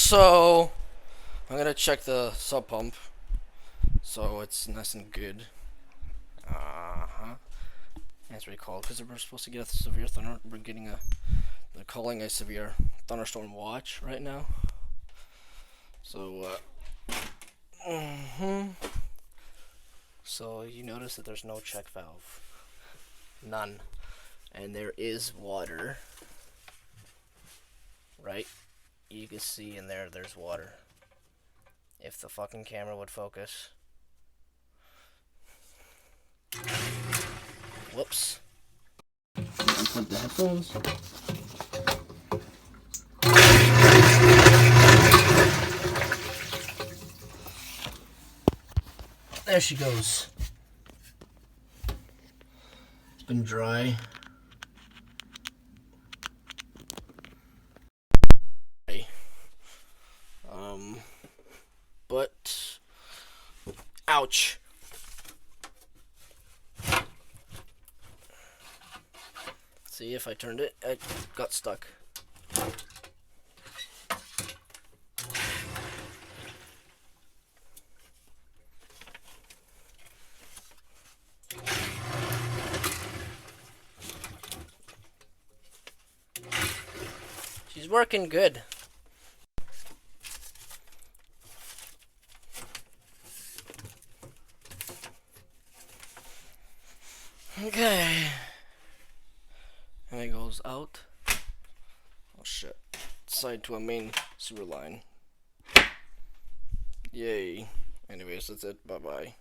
So I'm gonna check the sub pump, so it's nice and good. That's what we call it, because we're supposed to get a severe thunder. They're calling a severe thunderstorm watch right now. So, so you notice that there's no check valve, none, and there is water. Right? You can see in there, there's water. If the fucking camera would focus. Whoops. Unplug the headphones. There she goes. It's been dry. But ouch. See, if I turned it, it got stuck. She's working good. Okay. And it goes out. Oh shit. Side to a main sewer line. Yay. Anyways, that's it. Bye bye.